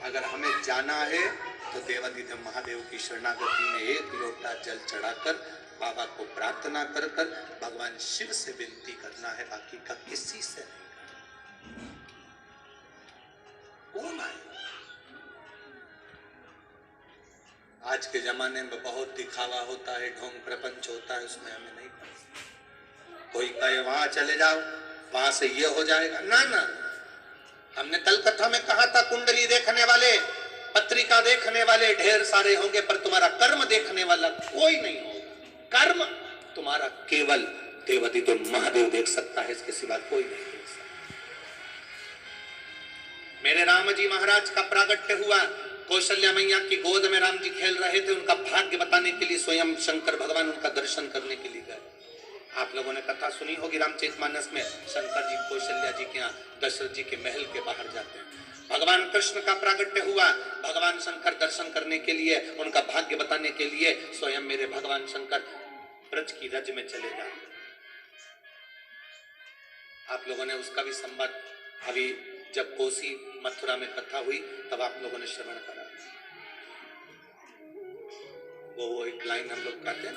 अगर हमें जाना है तो देवादिदेव महादेव की शरणागति में एक लोटा जल चढ़ाकर बाबा को प्रार्थना कर कर भगवान शिव से विनती करना है, बाकी का किसी से नहीं। कौन आए? आज के जमाने में बहुत दिखावा होता है, ढोंग प्रपंच होता है, उसमें हमें नहीं पता। कोई कहे वहां चले जाओ, वहां से ये हो जाएगा, ना ना। हमने कल कथा में कहा था कुंडली देखने वाले, पत्रिका देखने वाले ढेर सारे होंगे, पर तुम्हारा कर्म देखने वाला कोई नहीं होगा। कर्म तुम्हारा केवल देवादिदेव महादेव देख सकता है, इसके सिवा कोई नहीं देख सकता। मेरे राम जी महाराज का प्रागट्य हुआ, कौशल्या मैया की गोद में राम जी खेल रहे थे, उनका भाग्य बताने के लिए स्वयं शंकर भगवान उनका दर्शन करने के लिए गए। आप लोगों ने कथा सुनी होगी रामचरितमानस में, शंकर जी कौशल्या जी के यहाँ दशरथ जी के महल के बाहर जाते हैं। भगवान कृष्ण का प्रागट्य हुआ, भगवान शंकर दर्शन करने के लिए, उनका भाग्य बताने के लिए स्वयं मेरे भगवान शंकर ब्रज की रज में चले गए। आप लोगों ने उसका भी संवाद अभी जब कोसी मथुरा में कथा हुई तब आप लोगों ने श्रवण करा। वो एक लाइन हम लोग कहते हैं,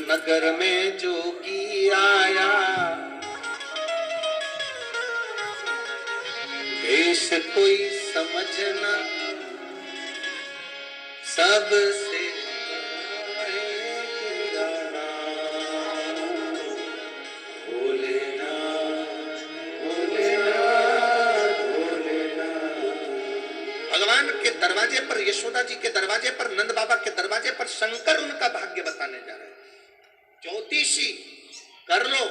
नगर में जोगी आया, देश कोई समझना, सबसे भगवान के दरवाजे पर, यशोदा जी के दरवाजे पर, नंद बाबा के दरवाजे पर शंकर उनका भाग्य बताने जा रहे हैं। ज्योतिषी कर लो,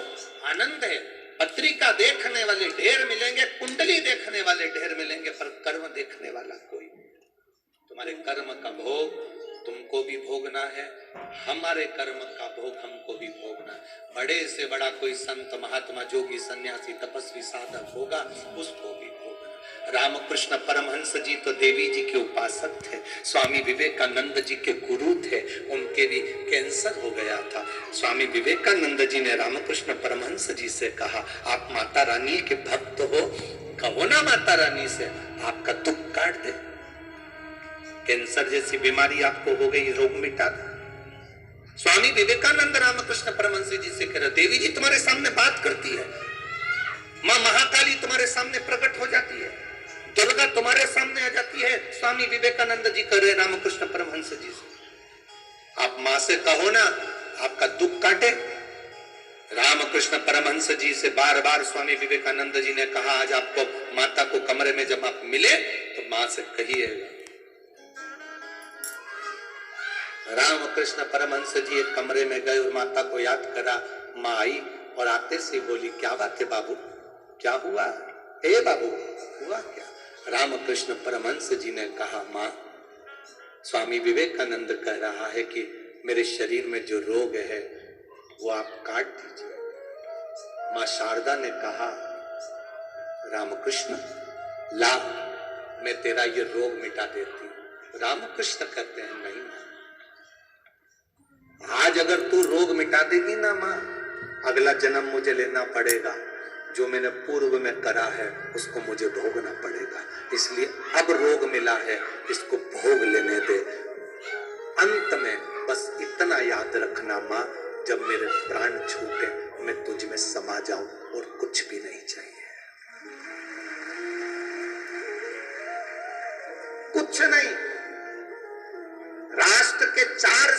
आनंद है, पत्रिका देखने वाले ढेर मिलेंगे, कुंडली देखने वाले ढेर मिलेंगे, पर कर्म देखने वाला कोई नहीं। तुम्हारे कर्म का भोग तुमको भी भोगना है, हमारे कर्म का भोग हमको भी भोगना है। बड़े से बड़ा कोई संत महात्मा जोगी सन्यासी तपस्वी साधक होगा, उसको भी भोगना। रामकृष्ण परमहंस जी तो देवी जी के उपासक थे, स्वामी विवेकानंद जी के गुरु थे, उनके भी कैंसर हो गया था। स्वामी विवेकानंद जी ने रामकृष्ण परमहंस जी से कहा, आप माता रानी के भक्त हो, कहो ना माता रानी से आपका दुख काट दे, कैंसर जैसी बीमारी आपको हो गई, रोग मिटा दे। स्वामी विवेकानंद रामकृष्ण परमहंस जी से कह रहे, देवी जी तुम्हारे सामने बात करती है, मां महाकाली तुम्हारे सामने प्रकट हो जाती है, दुर्गा तुम्हारे सामने आ जाती है। स्वामी विवेकानंद जी कह रहे रामकृष्ण परमहंस जी से, आप मां से कहो ना आपका दुख काटे। रामकृष्ण परमहंस जी से बार बार स्वामी विवेकानंद जी ने कहा, आज आपको माता को कमरे में जब आप मिले तो मां से कहिएगा। रामकृष्ण परमहंस जी एक कमरे में गए और माता को याद करा, माँ आई और आते से बोली, क्या बात है बाबू, क्या हुआ? हे बाबू हुआ क्या? रामकृष्ण परमहंस जी ने कहा, माँ स्वामी विवेकानंद कह रहा है कि मेरे शरीर में जो रोग है वो आप काट दीजिए। माँ शारदा ने कहा, रामकृष्ण ला मैं तेरा ये रोग मिटा देती हूँ। रामकृष्ण कहते हैं, नहीं माँ, आज अगर तू रोग मिटा देगी ना माँ, अगला जन्म मुझे लेना पड़ेगा, जो मैंने पूर्व में करा है उसको मुझे भोगना पड़ेगा, इसलिए अब रोग मिला है इसको भोग लेने दे। अंत में बस इतना याद रखना माँ, जब मेरे प्राण छूटे मैं तुझ में समा जाऊं और कुछ भी नहीं चाहिए, कुछ नहीं। राष्ट्र के 4